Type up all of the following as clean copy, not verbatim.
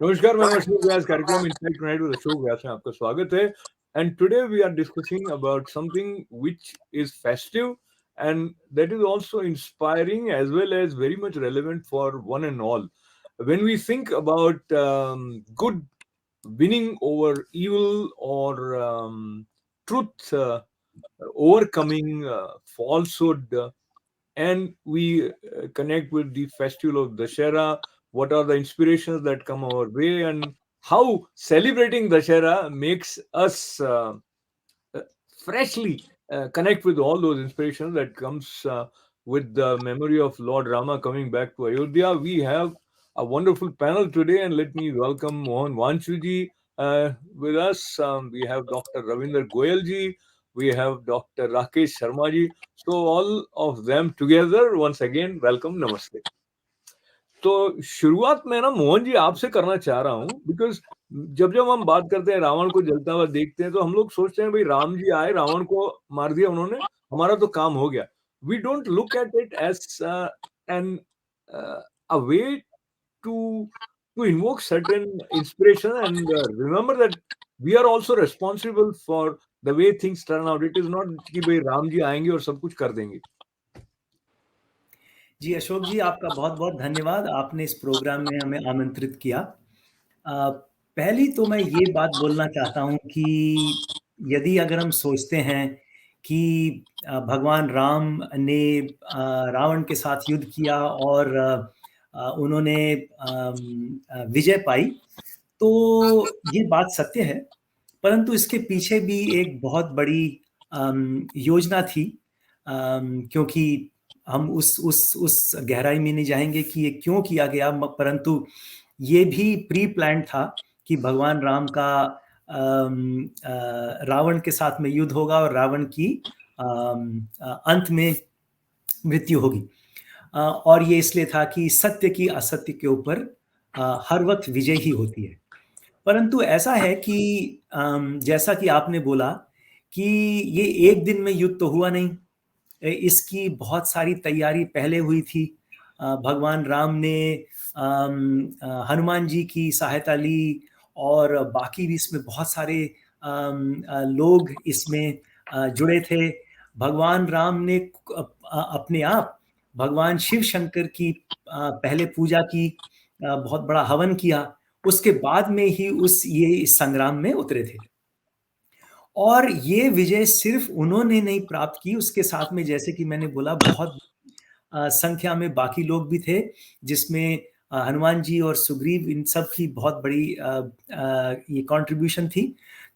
नमस्कार, मैं अशोक व्यास कार्यक्रम insight tonight with Ashok Vyas में आपका स्वागत है। And today we are discussing about something which is festive and that is also inspiring as well as very much relevant for one and all. When we think about good winning over evil or truth overcoming falsehood, and we connect with the festival of Dashera. What are the inspirations that come our way, and how celebrating Dashera makes us freshly connect with all those inspirations that comes with the memory of Lord Rama coming back to Ayodhya. We have a wonderful panel today, and let me welcome Mohan Vanshuji with us. We have Dr. Ravinder Goyalji, we have Dr. Rakesh Sharma ji. So all of them together, once again, welcome, namaste. तो शुरुआत में ना मोहन जी आपसे करना चाह रहा हूँ, because जब जब हम बात करते हैं रावण को जलता हुआ देखते हैं तो हम लोग सोचते हैं भाई राम जी आए, रावण को मार दिया उन्होंने, हमारा तो काम हो गया. We don't look at it as an a way to invoke certain inspiration and remember that we are also responsible for the way things turn out. It is not कि भाई राम जी आएंगे और सब कुछ कर देंगे. जी अशोक जी, आपका बहुत बहुत धन्यवाद. आपने इस प्रोग्राम में हमें आमंत्रित किया. पहली तो मैं ये बात बोलना चाहता हूँ कि यदि अगर हम सोचते हैं कि भगवान राम ने रावण के साथ युद्ध किया और उन्होंने विजय पाई, तो ये बात सत्य है. परंतु इसके पीछे भी एक बहुत बड़ी योजना थी, क्योंकि हम उस गहराई में नहीं जाएंगे कि ये क्यों किया गया, परंतु ये भी प्री प्लान था कि भगवान राम का रावण के साथ में युद्ध होगा और रावण की अंत में मृत्यु होगी. और ये इसलिए था कि सत्य की असत्य के ऊपर हर वक्त विजय ही होती है. परंतु ऐसा है कि जैसा कि आपने बोला कि ये एक दिन में युद्ध तो हुआ नहीं, इसकी बहुत सारी तैयारी पहले हुई थी. भगवान राम ने हनुमान जी की सहायता ली और बाकी भी इसमें बहुत सारे लोग इसमें जुड़े थे. भगवान राम ने अपने आप भगवान शिव शंकर की पहले पूजा की, बहुत बड़ा हवन किया, उसके बाद में ही इस संग्राम में उतरे थे. और ये विजय सिर्फ उन्होंने नहीं प्राप्त की, उसके साथ में जैसे कि मैंने बोला बहुत संख्या में बाकी लोग भी थे, जिसमें हनुमान जी और सुग्रीव, इन सब की बहुत बड़ी ये कंट्रीब्यूशन थी.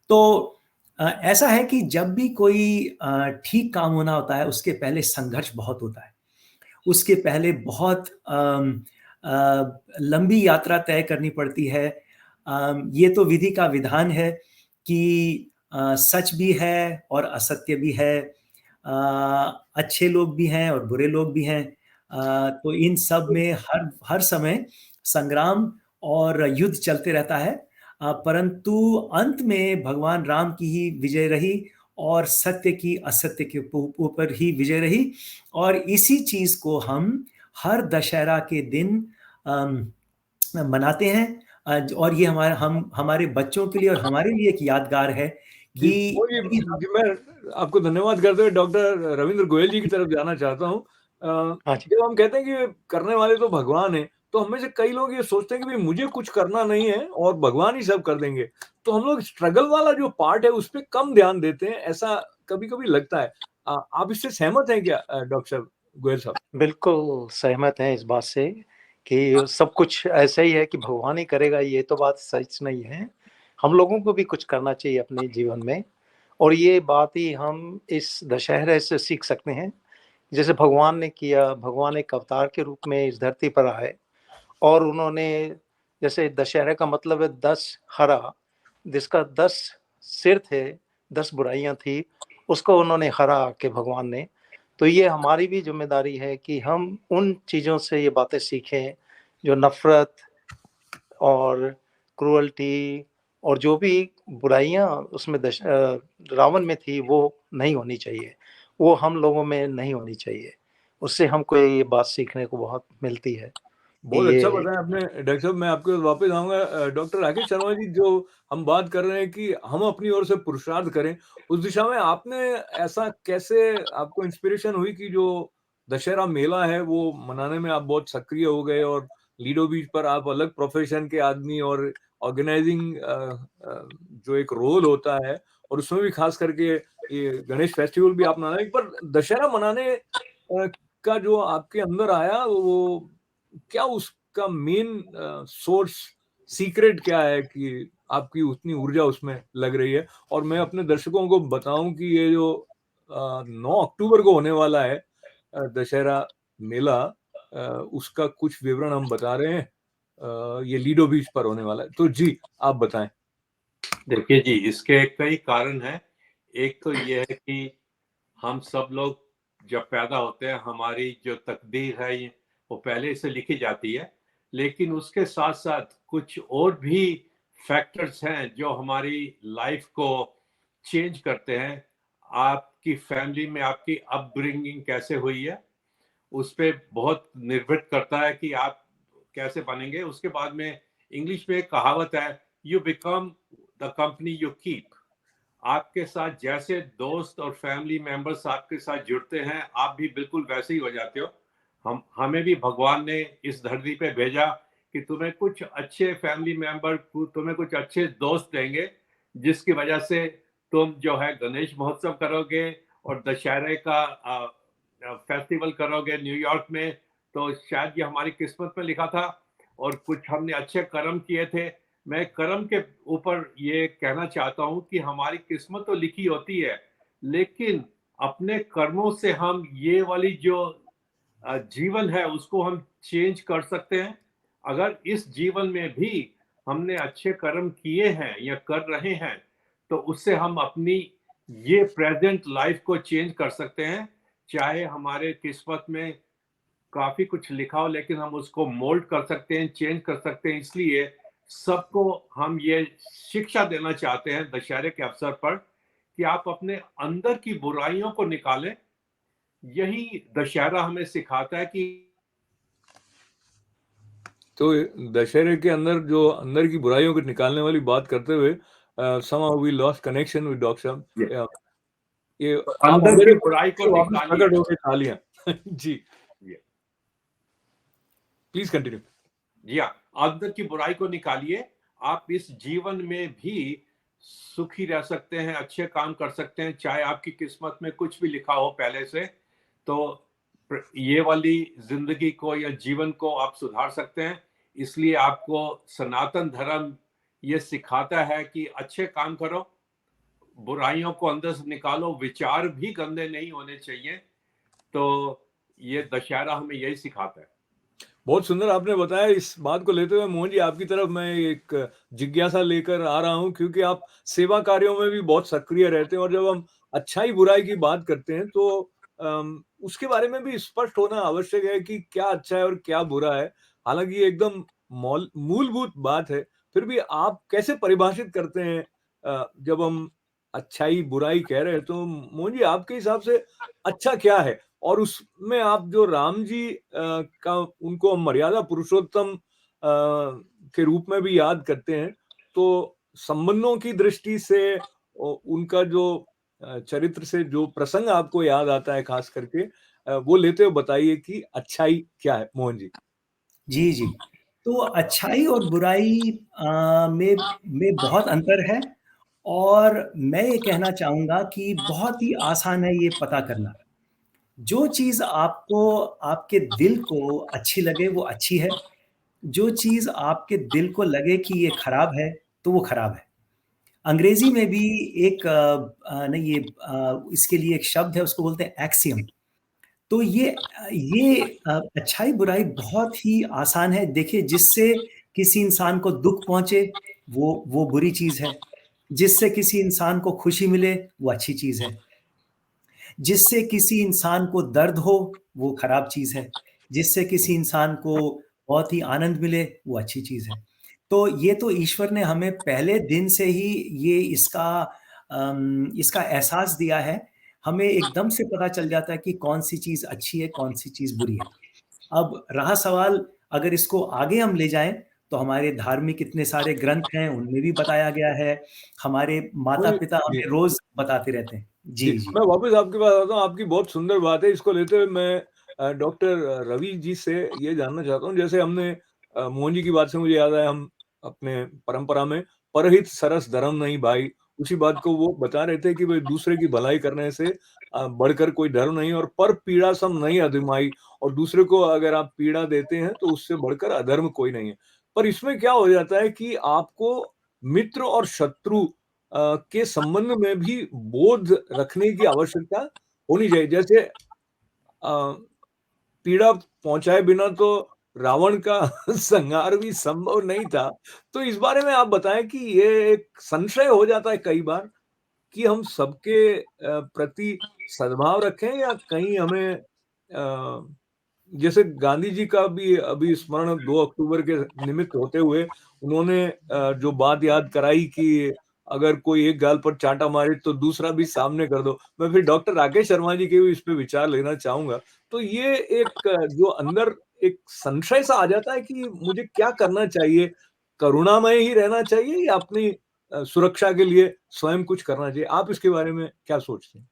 तो ऐसा है कि जब भी कोई ठीक काम होना होता है उसके पहले संघर्ष बहुत होता है, उसके पहले बहुत लंबी यात्रा तय करनी पड़ती है. ये तो विधि का विधान है कि सच भी है और असत्य भी है, अच्छे लोग भी हैं और बुरे लोग भी हैं. तो इन सब में हर समय संग्राम और युद्ध चलते रहता है. परंतु अंत में भगवान राम की ही विजय रही और सत्य की असत्य के ऊपर ही विजय रही. और इसी चीज को हम हर दशहरा के दिन मनाते हैं. और ये हमारे बच्चों के लिए और हमारे लिए एक यादगार है कि मैं आपको धन्यवाद करते हुए डॉक्टर रविंद्र गोयल जी की तरफ जाना चाहता हूँ. जब हम कहते हैं कि करने वाले तो भगवान है, तो हमें से कई लोग ये सोचते हैं कि भाई मुझे कुछ करना नहीं है और भगवान ही सब कर देंगे. तो हम लोग स्ट्रगल वाला जो पार्ट है उस पर कम ध्यान देते हैं, ऐसा कभी कभी लगता है. आप इससे सहमत हैं क्या डॉक्टर गोयल साहब? बिल्कुल सहमत हैं इस बात से कि सब कुछ ऐसा ही है कि भगवान ही करेगा, ये तो बात सच नहीं है. हम लोगों को भी कुछ करना चाहिए अपने जीवन में, और ये बात ही हम इस दशहरे से सीख सकते हैं. जैसे भगवान ने किया, भगवान एक अवतार के रूप में इस धरती पर आए और उन्होंने, जैसे दशहरे का मतलब है 10 हरा, जिसका 10 सिर थे, 10 बुराइयां थी, उसको उन्होंने हरा के भगवान ने. तो ये हमारी भी जिम्मेदारी है कि हम उन चीज़ों से ये बातें सीखें जो नफरत और क्रूअल्टी और जो भी बुराइयां उसमें रावण में थी वो नहीं होनी चाहिए, वो हम लोगों में नहीं होनी चाहिए. उससे हमको ये बात सीखने को बहुत मिलती है. बहुत अच्छा ये बताया आपने डॉक्टर साहब। मैं आपके पास वापस आऊंगा। डॉक्टर राकेश शर्मा जी, जो हम बात कर रहे हैं कि हम अपनी ओर से पुरुषार्थ करें, उस दिशा में आपने ऐसा कैसे आपको इंस्पिरेशन हुई कि जो दशहरा मेला है वो मनाने में आप बहुत सक्रिय हो गए, और लीडो बीच पर आप अलग प्रोफेशन के आदमी, और ऑर्गेनाइजिंग जो एक रोल होता है, और उसमें भी खास करके ये गणेश फेस्टिवल भी आप मनाने, पर दशहरा मनाने का जो आपके अंदर आया, वो क्या उसका मेन सोर्स, सीक्रेट क्या है कि आपकी उतनी ऊर्जा उसमें लग रही है? और मैं अपने दर्शकों को बताऊं कि ये जो 9 अक्टूबर को होने वाला है दशहरा मेला, उसका कुछ विवरण हम बता रहे हैं। ये लीडो बीच पर होने वाला है, तो जी आप बताएं। देखिए जी, इसके कई कारण हैं। एक तो ये है कि हम सब लोग जब पैदा होते हैं, हमारी जो तकदीर है वो पहले से लिखी जाती है, लेकिन उसके साथ साथ कुछ और भी फैक्टर्स हैं जो हमारी लाइफ को चेंज करते हैं। आपकी फैमिली में आपकी अपब्रिंगिंग कैसे हुई है, उस पर बहुत निर्भर करता है कि आप कैसे बनेंगे। उसके बाद में इंग्लिश में एक कहावत है, you become the company you keep. आपके साथ जैसे दोस्त और फैमिली मेंबर्स आपके साथ जुड़ते हैं, आप भी बिल्कुल वैसे ही हो जाते हो। हमें भी भगवान ने इस धरती पे भेजा कि तुम्हें कुछ अच्छे फैमिली मेंबर, तुम्हें कुछ अच्छे दोस्त देंगे, जिसकी वजह से तुम जो है गणेश महोत्सव करोगे और दशहरे का फेस्टिवल करोगे न्यूयॉर्क में। तो शायद ये हमारी किस्मत में लिखा था, और कुछ हमने अच्छे कर्म किए थे। मैं कर्म के ऊपर ये कहना चाहता हूं कि हमारी किस्मत तो लिखी होती है, लेकिन अपने कर्मों से हम ये वाली जो जीवन है उसको हम चेंज कर सकते हैं। अगर इस जीवन में भी हमने अच्छे कर्म किए हैं या कर रहे हैं, तो उससे हम अपनी ये प्रेजेंट लाइफ को चेंज कर सकते हैं। चाहे हमारे किस्मत में काफी कुछ लिखा हो, लेकिन हम उसको मोल्ड कर सकते हैं, चेंज कर सकते हैं। इसलिए सबको हम ये शिक्षा देना चाहते हैं दशहरे के अवसर पर कि आप अपने अंदर की बुराइयों को निकालें। यही दशहरा हमें सिखाता है कि तो दशहरे के अंदर जो अंदर की बुराइयों को निकालने वाली बात करते हुए, somehow we lost connection with doctor साहब। ये आप अंदर अंदर की ही बुराई को वापस निकालिए। प्रकट हो गए तालियां। जी, प्लीज कंटिन्यू। जी हाँ, अंदर की बुराई को निकालिए। आप इस जीवन में भी सुखी रह सकते हैं, अच्छे काम कर सकते हैं, चाहे आपकी किस्मत में कुछ भी लिखा हो पहले से। तो ये वाली जिंदगी को या जीवन को आप सुधार सकते हैं। इसलिए आपको सनातन धर्म ये सिखाता है कि अच्छे काम करो, बुराइयों को अंदर से निकालो, विचार भी गंदे नहीं होने चाहिए। तो ये दशहरा हमें यही सिखाता है। बहुत सुंदर आपने बताया। इस बात को लेते हुए मोहन जी, आपकी तरफ मैं एक जिज्ञासा लेकर आ रहा हूं, क्योंकि आप सेवा कार्यों में भी बहुत सक्रिय रहते हैं, और जब हम अच्छाई बुराई की बात करते हैं तो उसके बारे में भी स्पष्ट होना आवश्यक है कि क्या अच्छा है और क्या बुरा है। हालांकि ये एकदम मूलभूत बात है, फिर भी आप कैसे परिभाषित करते हैं जब हम अच्छाई बुराई कह रहे हैं? तो मोहन जी, आपके हिसाब से अच्छा क्या है? और उसमें आप जो राम जी का, उनको हम मर्यादा पुरुषोत्तम के रूप में भी याद करते हैं, तो संबंधों की दृष्टि से उनका जो चरित्र से जो प्रसंग आपको याद आता है खास करके, वो लेते हुए बताइए कि अच्छाई क्या है, मोहन जी। जी, जी। तो अच्छाई और बुराई में बहुत अंतर है, और मैं ये कहना चाहूँगा कि बहुत ही आसान है ये पता करना। जो चीज़ आपको आपके दिल को अच्छी लगे वो अच्छी है, जो चीज़ आपके दिल को लगे कि ये खराब है, तो वो खराब है। अंग्रेज़ी में भी एक नहीं, इसके लिए एक शब्द है, उसको बोलते हैं एक्सियम। तो अच्छाई बुराई बहुत ही आसान है। देखिए, जिससे किसी इंसान को दुख पहुंचे वो बुरी चीज है, जिससे किसी इंसान को खुशी मिले वो अच्छी चीज है, जिससे किसी इंसान को दर्द हो वो खराब चीज है, जिससे किसी इंसान को बहुत ही आनंद मिले वो अच्छी चीज है। तो ये तो ईश्वर ने हमें पहले दिन से ही ये इसका एहसास दिया है। हमें एकदम से पता चल जाता है कि कौन सी चीज अच्छी है, कौन सी चीज बुरी है। अब रहा सवाल अगर इसको आगे हम ले जाएं तो हमारे धार्मिक इतने सारे ग्रंथ हैं, उनमें भी बताया गया है। हमारे माता वही पिता जी, हमें रोज बताते रहते हैं। जी। जी जी मैं वापस आपके पास आता हूँ, आपकी बहुत सुंदर बात है। इसको लेते हुए मैं डॉक्टर रवि जी से ये जानना चाहता हूँ, जैसे हमने मोहन जी की बात से मुझे याद आया, हम अपने परंपरा में परहित सरस धर्म नहीं भाई, उसी बात को वो बता रहे थे कि भाई दूसरे की भलाई करने से बढ़कर कोई धर्म नहीं, और पर पीड़ा सम नहीं अधमाई, और दूसरे को अगर आप पीड़ा देते हैं तो उससे बढ़कर अधर्म कोई नहीं है। पर इसमें क्या हो जाता है कि आपको मित्र और शत्रु के संबंध में भी बोध रखने की आवश्यकता होनी चाहिए। जैसे पीड़ा पहुंचाए बिना तो रावण का संहार भी संभव नहीं था। तो इस बारे में आप बताएं कि ये एक संशय हो जाता है कई बार कि हम सबके प्रति सद्भाव रखें, या कहीं हमें जैसे गांधी जी का भी अभी स्मरण 2 अक्टूबर के निमित्त होते हुए उन्होंने जो बात याद कराई कि अगर कोई एक गाल पर चांटा मारे तो दूसरा भी सामने कर दो। मैं फिर डॉक्टर राकेश शर्मा जी के भी इस पे विचार लेना चाहूँगा। तो ये एक जो अंदर एक संशय सा आ जाता है कि मुझे क्या करना चाहिए? करुणामय ही रहना चाहिए या अपनी सुरक्षा के लिए स्वयं कुछ करना चाहिए? आप इसके बारे में क्या सोचते हैं?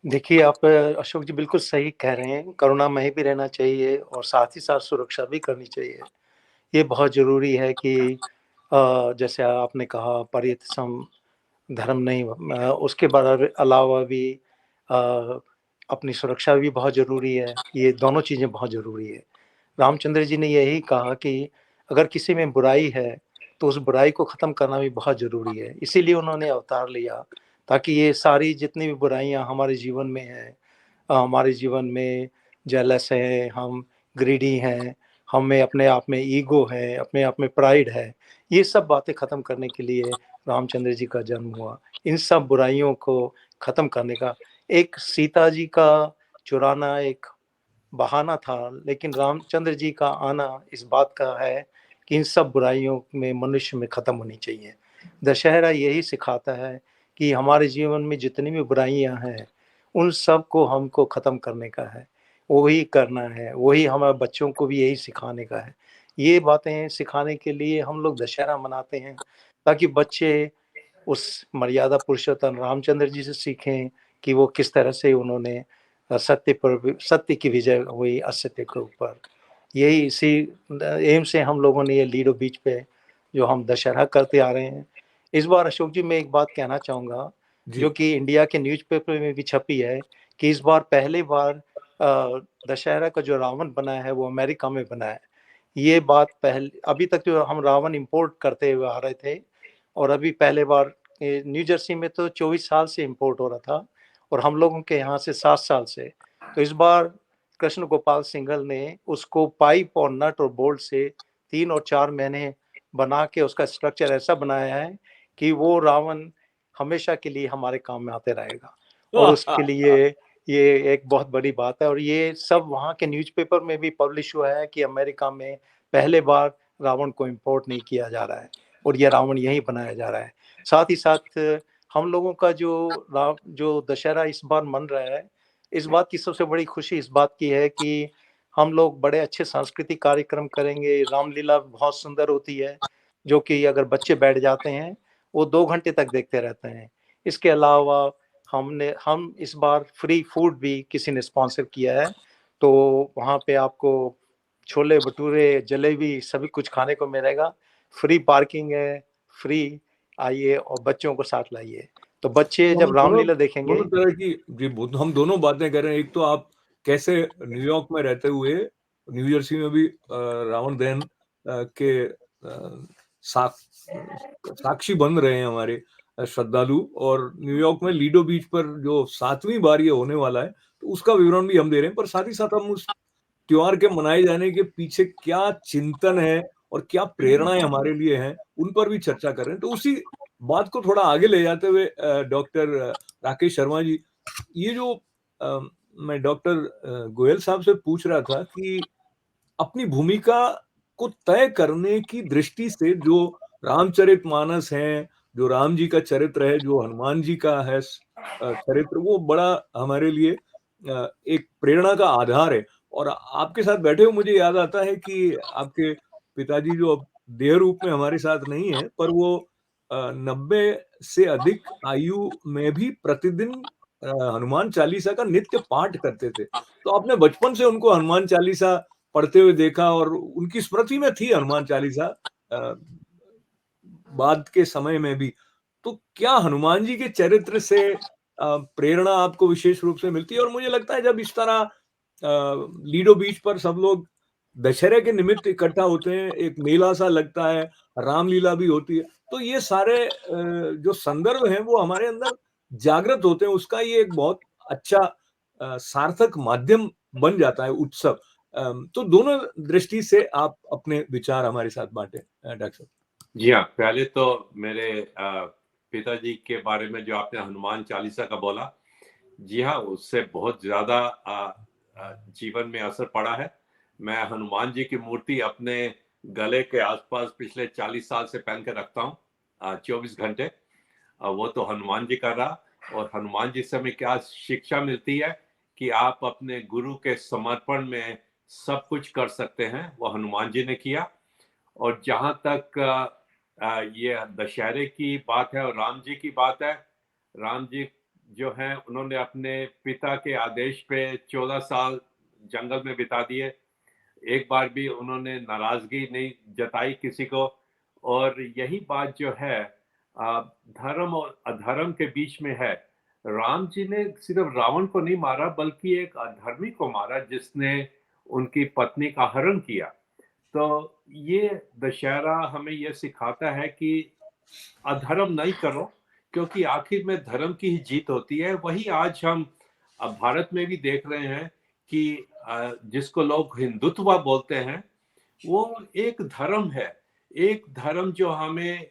देखिए, आप अशोक जी बिल्कुल सही कह रहे हैं, करुणामय भी रहना चाहिए और साथ ही साथ सुरक्षा भी करनी चाहिए। ये बहुत ज़रूरी है कि जैसे आपने कहा परित सम धर्म नहीं, उसके अलावा भी अ, अपनी सुरक्षा भी बहुत ज़रूरी है। ये दोनों चीज़ें बहुत ज़रूरी है। रामचंद्र जी ने यही कहा कि अगर किसी में बुराई है, तो उस बुराई को ख़त्म करना भी बहुत ज़रूरी है। इसीलिए उन्होंने अवतार लिया, ताकि ये सारी जितनी भी बुराइयाँ हमारे जीवन में हैं, हमारे जीवन में जेलस है, हम ग्रीडी हैं, हमें अपने आप में ईगो है, अपने आप में प्राइड है, ये सब बातें ख़त्म करने के लिए रामचंद्र जी का जन्म हुआ। इन सब बुराइयों को ख़त्म करने का, एक सीता जी का चुराना एक बहाना था, लेकिन रामचंद्र जी का आना इस बात का है कि इन सब बुराइयों में मनुष्य में ख़त्म होनी चाहिए। दशहरा यही सिखाता है कि हमारे जीवन में जितनी भी बुराइयां हैं, उन सब को हमको ख़त्म करने का है, वही करना है, वही हमारे बच्चों को भी यही सिखाने का है। ये बातें सिखाने के लिए हम लोग दशहरा मनाते हैं, ताकि बच्चे उस मर्यादा पुरुषोत्तम रामचंद्र जी से सीखें कि वो किस तरह से उन्होंने सत्य की विजय हुई असत्य के ऊपर। यही इसी एम से हम लोगों ने ये लीडो बीच पे जो हम दशहरा करते आ रहे हैं। इस बार अशोक जी मैं एक बात कहना चाहूँगा, जी। जो कि इंडिया के न्यूज़पेपर में भी छपी है, कि इस बार पहली बार दशहरा का जो रावण बना है वो अमेरिका में बना है। ये बात अभी तक जो हम रावण इंपोर्ट करते हुए आ रहे थे, और अभी पहले बार न्यू जर्सी में तो 24 साल से इंपोर्ट हो रहा था, और हम लोगों के यहाँ से 7 साल से। तो इस बार कृष्ण गोपाल सिंघल ने उसको पाइप और नट और बोल्ट से 3 और 4 महीने बना के उसका स्ट्रक्चर ऐसा बनाया है कि वो रावण हमेशा के लिए हमारे काम में आते रहेगा। और उसके लिए ये एक बहुत बड़ी बात है, और ये सब वहाँ के न्यूज़पेपर में भी पब्लिश हुआ है कि अमेरिका में पहले बार रावण को इंपोर्ट नहीं किया जा रहा है, और ये रावण यहीं बनाया जा रहा है। साथ ही साथ हम लोगों का जो दशहरा इस बार मन रहा है, इस बात की सबसे बड़ी खुशी इस बात की है कि हम लोग बड़े अच्छे सांस्कृतिक कार्यक्रम करेंगे। रामलीला बहुत सुंदर होती है, जो कि अगर बच्चे बैठ जाते हैं, वो 2 घंटे तक देखते रहते हैं। इसके अलावा हम इस बार फ्री फूड भी किसी ने स्पॉन्सर किया है, तो वहाँ पे आपको छोले-भटूरे, जलेबी सभी कुछ खाने को मिलेगा। फ्री पार्किंग है, फ्री आइए और बच्चों को साथ लाइए। तो बच्चे तो हम जब दोनों रामलीला देखेंगे। दोनों तरह की जी, हम दोनों बातें कर रहे हैं। एक तो आप कैसे न्यूयॉर्क में रहते हुए न्यू जर्सी में भी रावण दहन के साक्षी बन रहे हैं हमारे श्रद्धालु, और न्यूयॉर्क में लीडो बीच पर जो 7वीं बार ये होने वाला है, तो उसका विवरण भी हम दे रहे हैं। पर साथ ही साथ हम उस त्योहार के मनाए जाने के पीछे क्या चिंतन है और क्या प्रेरणाएं हमारे लिए हैं, उन पर भी चर्चा कर रहे हैं। तो उसी बात को थोड़ा आगे ले जाते हुए डॉक्टर राकेश शर्मा जी, ये जो मैं डॉक्टर गोयल साहब से पूछ रहा था कि अपनी भूमिका को तय करने की दृष्टि से जो रामचरितमानस है, जो राम जी का चरित्र है, जो हनुमान जी का है चरित्र, वो बड़ा हमारे लिए एक प्रेरणा का आधार है। और आपके साथ बैठे हुए मुझे याद आता है कि आपके पिताजी जो अब देह रूप में हमारे साथ नहीं है, पर वो 90 से अधिक आयु में भी प्रतिदिन हनुमान चालीसा का नित्य पाठ करते थे। तो आपने बचपन से उनको हनुमान चालीसा पढ़ते हुए देखा और उनकी स्मृति में थी हनुमान चालीसा बाद के समय में भी। तो क्या हनुमान जी के चरित्र से प्रेरणा आपको विशेष रूप से मिलती है? और मुझे लगता है जब इस तरह लीडो बीच पर सब लोग दशहरे के निमित्त इकट्ठा होते हैं, एक मेला सा लगता है, रामलीला भी होती है, तो ये सारे जो संदर्भ हैं वो हमारे अंदर जागृत होते हैं, उसका ये एक बहुत अच्छा सार्थक माध्यम बन जाता है उत्सव। तो दोनों दृष्टि से आप अपने विचार हमारे साथ बांटें डॉक्टर साहब। जी हाँ, पहले तो मेरे पिताजी के बारे में जो आपने हनुमान चालीसा का बोला, जी हाँ, उससे बहुत ज्यादा जीवन में असर पड़ा है। मैं हनुमान जी की मूर्ति अपने गले के आसपास पिछले 40 साल से पहन के रखता हूँ 24 घंटे। वो तो हनुमान जी का रहा, और हनुमान जी से हमें क्या शिक्षा मिलती है कि आप अपने गुरु के समर्पण में सब कुछ कर सकते हैं, वो हनुमान जी ने किया। और जहां तक ये दशहरे की बात है और राम जी की बात है, राम जी जो हैं उन्होंने अपने पिता के आदेश पे 14 साल जंगल में बिता दिए। एक बार भी उन्होंने नाराजगी नहीं जताई किसी को। और यही बात जो है धर्म और अधर्म के बीच में है। राम जी ने सिर्फ रावण को नहीं मारा, बल्कि एक अधर्मी को मारा जिसने उनकी पत्नी का हरण किया। तो ये दशहरा हमें ये सिखाता है कि अधर्म नहीं करो, क्योंकि आखिर में धर्म की ही जीत होती है। वही आज हम अब भारत में भी देख रहे हैं कि जिसको लोग हिंदुत्व बोलते हैं, वो एक धर्म है। एक धर्म जो हमें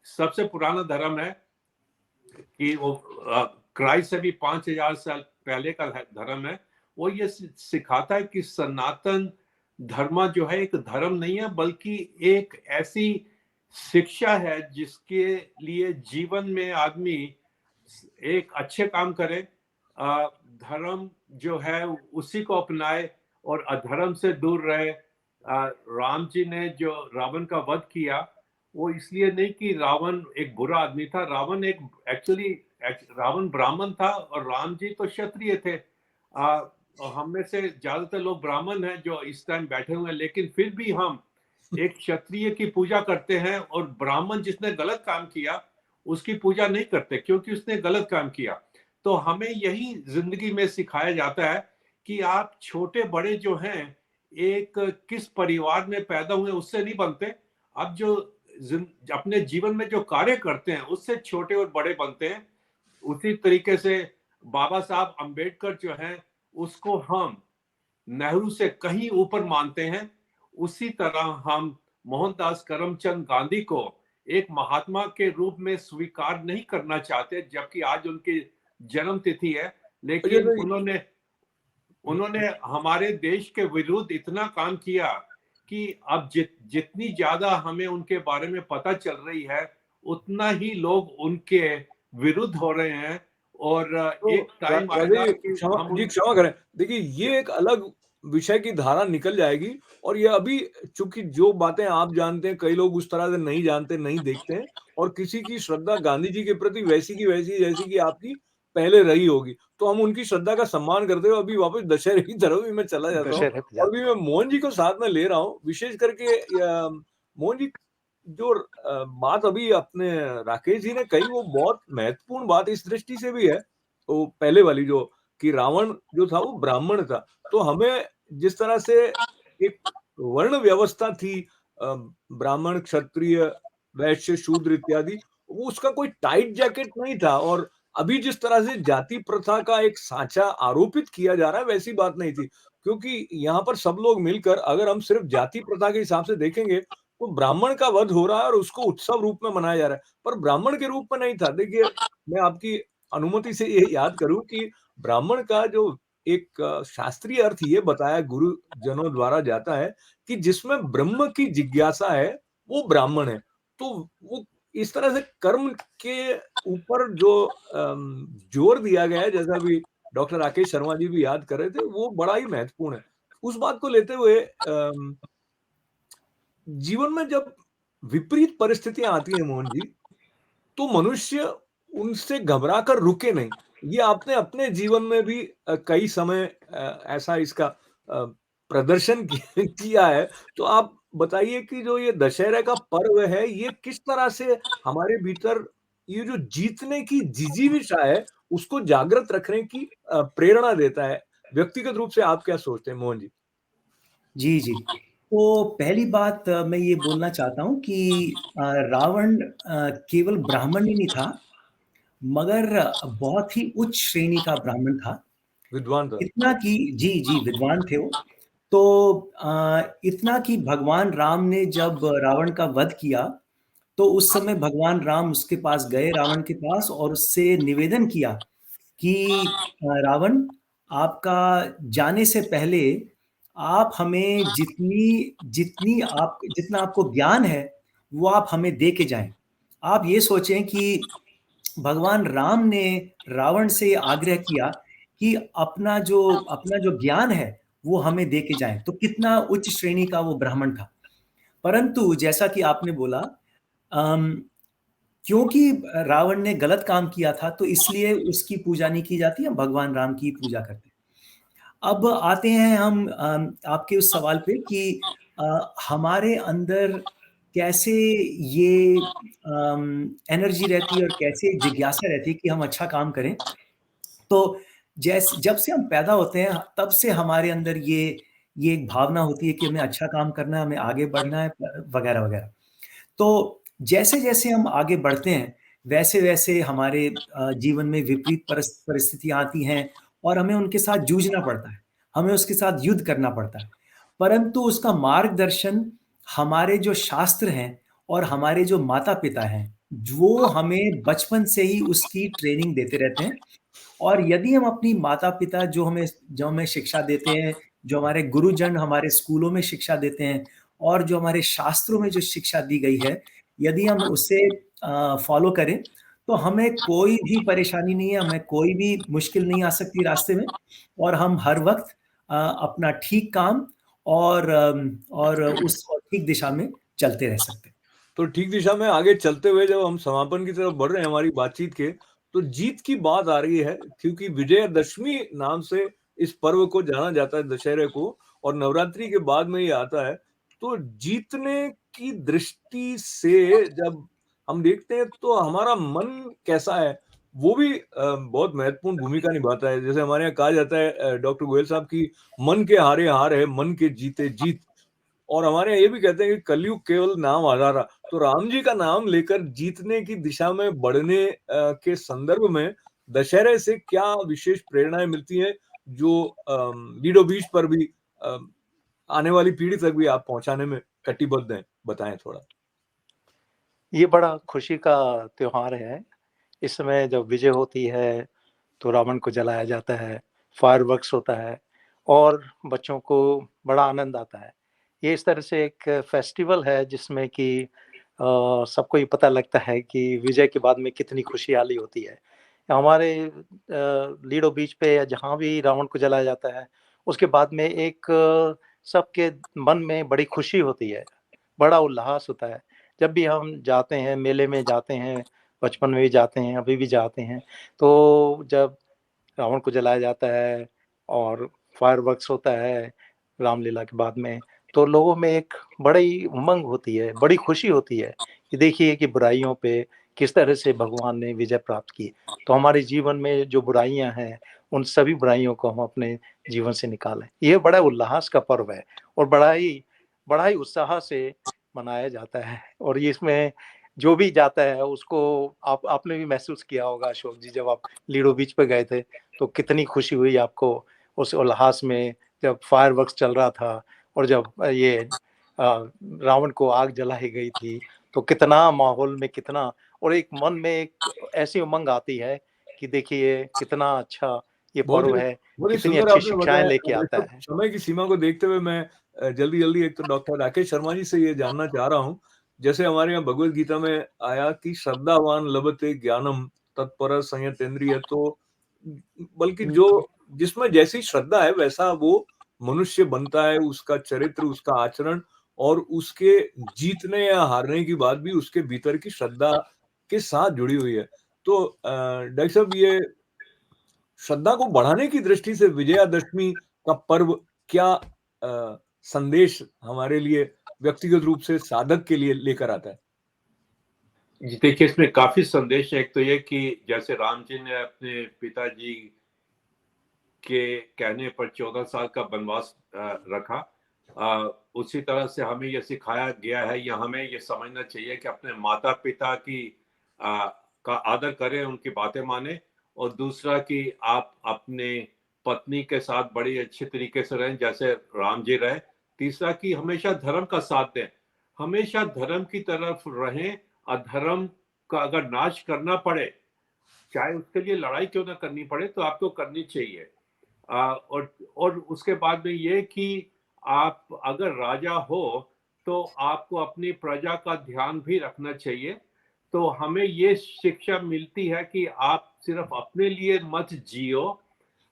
सबसे पुराना धर्म है कि वो क्राइस्ट से भी 5000 साल पहले का धर्म है। वो ये सिखाता है कि सनातन धर्म जो है एक धर्म नहीं है, बल्कि एक ऐसी शिक्षा है जिसके लिए जीवन में आदमी एक अच्छे काम करे, धर्म जो है उसी को अपनाए और अधर्म से दूर रहे। राम जी ने जो रावण का वध किया, वो इसलिए नहीं कि रावण एक बुरा आदमी था। रावण एक एक्चुअली रावण ब्राह्मण था और राम जी तो क्षत्रिय थे। और हम में से ज्यादातर लोग ब्राह्मण हैं जो इस टाइम बैठे हुए हैं, लेकिन फिर भी हम एक क्षत्रिय की पूजा करते हैं, और ब्राह्मण जिसने गलत काम किया उसकी पूजा नहीं करते, क्योंकि उसने गलत काम किया। तो हमें यही जिंदगी में सिखाया जाता है कि आप छोटे बड़े जो हैं, एक किस परिवार में पैदा हुए उससे नहीं बनते। आप जो अपने जीवन में जो कार्य करते हैं उससे छोटे और बड़े बनते हैं। उसी तरीके से बाबा साहब अंबेडकर जो हैं, उसको हम नेहरू से कहीं ऊपर मानते हैं। उसी तरह हम मोहनदास करमचंद गांधी को एक महात्मा के रूप में स्वीकार नहीं करना चाहते, जबकि आज उनकी जन्म तिथि है। लेकिन उन्होंने हमारे देश के विरुद्ध इतना काम किया कि अब जितनी ज्यादा हमें उनके बारे में पता चल रही है, उतना ही लोग उनके विरुद्ध हो रहे हैं। और तो एक टाइम आएगा कि क्षमा करें, देखिए ये एक अलग विषय की धारा निकल जाएगी। और ये अभी चूंकि जो बातें आप जानते हैं, कई लोग उस तरह से नहीं जानते, नहीं देखते हैं, और किसी की श्रद्धा गांधी जी के प्रति वैसी की वैसी जैसी कि आपकी पहले रही होगी, तो हम उनकी श्रद्धा का सम्मान करते हुए अभी वापस दशहरे की तरफ भी मैं चला जाता हूँ। और अभी मैं मोहन जी को साथ में ले रहा हूँ, विशेष करके मोहन जी जो बात अभी अपने राकेश जी ने कही, वो बहुत महत्वपूर्ण बात इस दृष्टि से भी है। तो पहले वाली जो कि रावण जो था वो ब्राह्मण था, तो हमें जिस तरह से एक वर्ण व्यवस्था थी, ब्राह्मण, क्षत्रिय, वैश्य, शूद्र इत्यादि, वो उसका कोई टाइट जैकेट नहीं था। और अभी जिस तरह से जाति प्रथा का एक सांचा आरोपित किया जा रहा है, वैसी बात नहीं थी। क्योंकि यहाँ पर सब लोग मिलकर, अगर हम सिर्फ जाति प्रथा के हिसाब से देखेंगे, तो ब्राह्मण का वध हो रहा है और उसको उत्सव रूप में मनाया जा रहा है, पर ब्राह्मण के रूप में नहीं था। देखिए, मैं आपकी अनुमति से ये याद करूं कि ब्राह्मण का जो एक शास्त्रीय अर्थ ये बताया गुरुजनों द्वारा जाता है कि जिसमें ब्रह्म की जिज्ञासा है, वो ब्राह्मण है। तो वो इस तरह से कर्म के ऊपर जो जोर दिया गया है, जैसा भी डॉक्टर राकेश शर्मा जी भी याद कर रहे थे, वो बड़ा ही महत्वपूर्ण है। उस बात को लेते हुए जीवन में जब विपरीत परिस्थितियां आती हैं मोहन जी, तो मनुष्य उनसे घबराकर रुके नहीं। ये आपने अपने जीवन में भी कई समय ऐसा इसका प्रदर्शन किया है। तो आप बताइए कि जो ये दशहरे का पर्व है, ये किस तरह से हमारे भीतर ये जो जीतने की जिजीविषा है, उसको जागृत रखने की प्रेरणा देता है। व्यक्तिगत रूप से आप क्या सोचते हैं मोहन जी? जी, जी। तो पहली बात मैं ये बोलना चाहता हूँ कि रावण केवल ब्राह्मण ही नहीं था, मगर बहुत ही उच्च श्रेणी का ब्राह्मण था। विद्वान था। इतना कि जी, जी, विद्वान थे वो। तो इतना कि भगवान राम ने जब रावण का वध किया, तो उस समय भगवान राम उसके पास गए, रावण के पास, और उससे निवेदन किया कि रावण, आपका जाने से पहले आप हमें जितना आपको ज्ञान है, वो आप हमें दे के जाएँ। आप ये सोचें कि भगवान राम ने रावण से आग्रह किया कि अपना जो ज्ञान है, वो हमें दे के जाएँ। तो कितना उच्च श्रेणी का वो ब्राह्मण था। परंतु जैसा कि आपने बोला, अम, क्योंकि रावण ने गलत काम किया था, तो इसलिए उसकी पूजा नहीं की जाती, हम भगवान राम की पूजा करते हैं। अब आते हैं हम आपके उस सवाल पे कि हमारे अंदर कैसे ये एनर्जी रहती है और कैसे जिज्ञासा रहती है कि हम अच्छा काम करें। तो जब से हम पैदा होते हैं, तब से हमारे अंदर ये एक भावना होती है कि हमें अच्छा काम करना है, हमें आगे बढ़ना है, वगैरह-वगैरह। तो जैसे-जैसे हम आगे बढ़ते हैं, वैसे-वैसे हमारे जीवन में विपरीत परिस्थितियाँ आती हैं और हमें उनके साथ जूझना पड़ता है, हमें उसके साथ युद्ध करना पड़ता है। परंतु उसका मार्गदर्शन हमारे जो शास्त्र हैं और हमारे जो माता-पिता हैं, वो हमें बचपन से ही उसकी ट्रेनिंग देते रहते हैं। और यदि हम अपनी माता-पिता जो हमें शिक्षा देते हैं, जो हमारे गुरुजन हमारे स्कूलों में शिक्षा देते हैं और जो हमारे शास्त्रों में जो शिक्षा दी गई है, यदि हम उसे फ़ॉलो करें, तो हमें कोई भी परेशानी नहीं है, हमें कोई भी मुश्किल नहीं आ सकती रास्ते में, और हम हर वक़्त अपना ठीक काम और उस ठीक दिशा में चलते रह सकते हैं। तो ठीक दिशा में आगे चलते हुए जब हम समापन की तरफ बढ़ रहे हैं हमारी बातचीत के, तो जीत की बात आ रही है, क्योंकि विजयदशमी नाम से इस पर्व को जाना जाता है, दशहरे को, और नवरात्रि के बाद में ये आता है। तो जीतने की दृष्टि से जब हम देखते हैं, तो हमारा मन कैसा है, वो भी बहुत महत्वपूर्ण भूमिका निभाता है। जैसे हमारे यहाँ कहा जाता है डॉक्टर गोयल साहब की, मन के हारे हार है, मन के जीते जीत। और हमारे यहाँ ये भी कहते हैं कि कलयुग केवल नाम आधारा। तो राम जी का नाम लेकर जीतने की दिशा में बढ़ने के संदर्भ में दशहरे से क्या विशेष प्रेरणाएं मिलती हैं, जो बीडो बीच पर भी आने वाली पीढ़ी तक भी आप पहुंचाने में कटिबद्ध हैं? बताएं थोड़ा। ये बड़ा खुशी का त्योहार है। इस समय जब विजय होती है, तो रावण को जलाया जाता है, फायरवर्क्स होता है और बच्चों को बड़ा आनंद आता है। ये इस तरह से एक फेस्टिवल है जिसमें कि सबको ये पता लगता है कि विजय के बाद में कितनी खुशहाली होती है। हमारे लीडो बीच पे या जहाँ भी रावण को जलाया जाता है, उसके बाद में एक सबके मन में बड़ी खुशी होती है, बड़ा उल्लास होता है। जब भी हम जाते हैं, मेले में जाते हैं, बचपन में भी जाते हैं, अभी भी जाते हैं, तो जब रावण को जलाया जाता है और फायरवर्क्स होता है रामलीला के बाद में, तो लोगों में एक बड़ी उमंग होती है, बड़ी खुशी होती है कि देखिए कि बुराइयों पे किस तरह से भगवान ने विजय प्राप्त की। तो हमारे जीवन में जो बुराइयां हैं, उन सभी बुराइयों को हम अपने जीवन से निकालें। ये बड़ा उल्लास का पर्व है और बड़ा ही उत्साह से मनाया जाता है। और ये इसमें जो भी जाता है उसको आपने भी महसूस किया होगा अशोक जी, जब आप लीडो बीच पे गए थे, तो कितनी खुशी हुई आपको उस उल्लास में, जब फायरवर्क्स चल रहा था और जब ये रावण को आग जलाई गई थी, तो कितना माहौल में कितना, और एक मन में एक ऐसी उमंग आती है कि देखिए कितना अच्छा ये पर्व है, बहुत ही कितनी सुंदर अच्छी आपने शिक्षाएं बताया। लेके आता वैसे है। समय की सीमा को देखते हुए मैं जल्दी-जल्दी एक तो डॉक्टर राकेश शर्मा जी से ये जानना चाह रहा हूँ, जैसे हमारे यहाँ भगवद गीता में आया कि श्रद्धावान लभते ज्ञानम तत्पर संयतेन्द्रिय। तो बल्कि जो जिसमें जैसी श्रद्धा है, वैसा वो मनुष्य बनता है, उसका चरित्र, उसका आचरण और उसके जीतने या हारने की बात भी उसके भीतर की श्रद्धा के साथ जुड़ी हुई है। तो डॉक्टर साहब, ये श्रद्धा को बढ़ाने की दृष्टि से विजयादशमी का पर्व क्या संदेश हमारे लिए व्यक्तिगत रूप से साधक के लिए लेकर आता है? जी देखिए, इसमें काफी संदेश है। एक तो ये कि जैसे राम जी ने अपने पिताजी के कहने पर 14 साल का वनवास रखा, उसी तरह से हमें यह सिखाया गया है या हमें ये समझना चाहिए कि अपने माता पिता की का आदर करें, उनकी बातें माने, और दूसरा कि आप अपने पत्नी के साथ बड़ी अच्छे तरीके से रहें जैसे राम जी रहे। तीसरा कि हमेशा धर्म का साथ दें, हमेशा धर्म की तरफ रहें। अधर्म का अगर नाश करना पड़े, चाहे उसके लिए लड़ाई क्यों ना करनी पड़े, तो आपको करनी चाहिए। और उसके बाद में ये कि आप अगर राजा हो तो आपको अपनी प्रजा का ध्यान भी रखना चाहिए। तो हमें ये शिक्षा मिलती है कि आप सिर्फ अपने लिए मत जियो,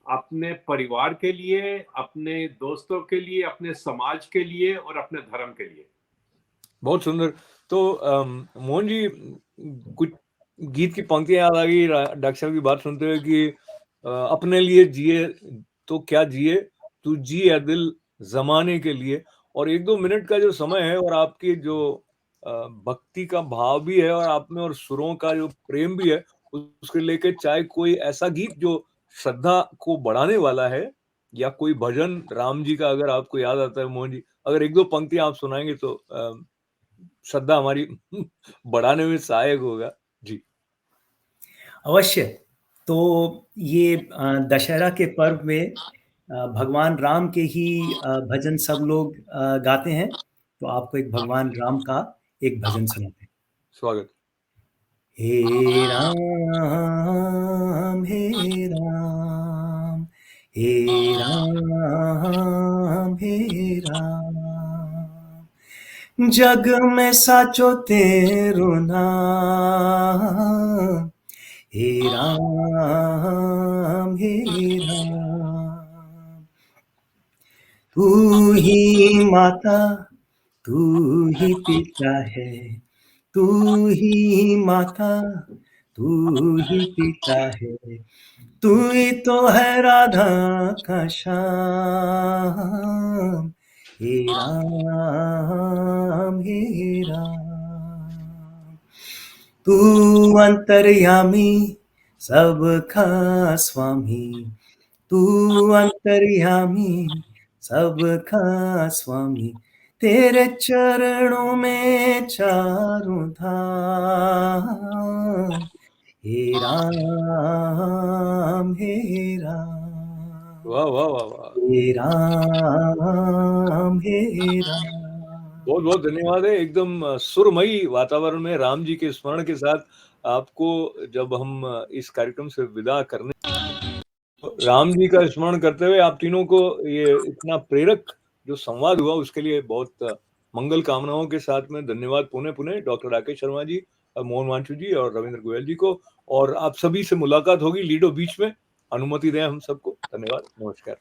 अपने परिवार के लिए, अपने दोस्तों के लिए, अपने समाज के लिए और अपने धर्म के लिए। बहुत सुंदर। तो मोहन जी, कुछ गीत की पंक्तियां याद आ गई डॉक्टर साहब की बात सुनते हुए कि अपने लिए जिए तो क्या जिए, तू जी है दिल जमाने के लिए। और 1-2 मिनट का जो समय है और आपकी जो भक्ति का भाव भी है और आप में और सुरों का जो प्रेम भी है, उसके लेके चाहे कोई ऐसा गीत जो श्रद्धा को बढ़ाने वाला है या कोई भजन राम जी का अगर आपको याद आता है मोहन जी, अगर 1-2 पंक्तियां आप सुनाएंगे तो श्रद्धा हमारी बढ़ाने में सहायक होगा। जी अवश्य। तो ये दशहरा के पर्व में भगवान राम के ही भजन सब लोग गाते हैं। तो आपको एक भगवान राम का एक भजन सुनाते हैं। स्वागत। हे राम हे राम, हे राम हे राम, जग में साचो तेरो नाम, हे राम हे राम। तू ही माता तू ही पिता है, तू ही माता तू ही पिता है, तू ही तो है राधा का श्याम, हे राम हे राम। तू अंतर्यामी सबका स्वामी, तू अंतर्यामी सबका स्वामी, तेरे चरणों में चारों धाम, हे राम हे राम, वाह वाह वाह वाह, हे राम हे राम। बहुत बहुत धन्यवाद है। एकदम सुरमयी वातावरण में राम जी के स्मरण के साथ आपको जब हम इस कार्यक्रम से विदा करने, राम जी का स्मरण करते हुए आप तीनों को ये इतना प्रेरक जो संवाद हुआ उसके लिए बहुत मंगल कामनाओं के साथ में धन्यवाद पुनः पुनः डॉक्टर राकेश शर्मा जी, मोहन वांचू जी और रविंद्र गोयल जी को। और आप सभी से मुलाकात होगी लीडो बीच में, अनुमति दें हम सबको। धन्यवाद, नमस्कार।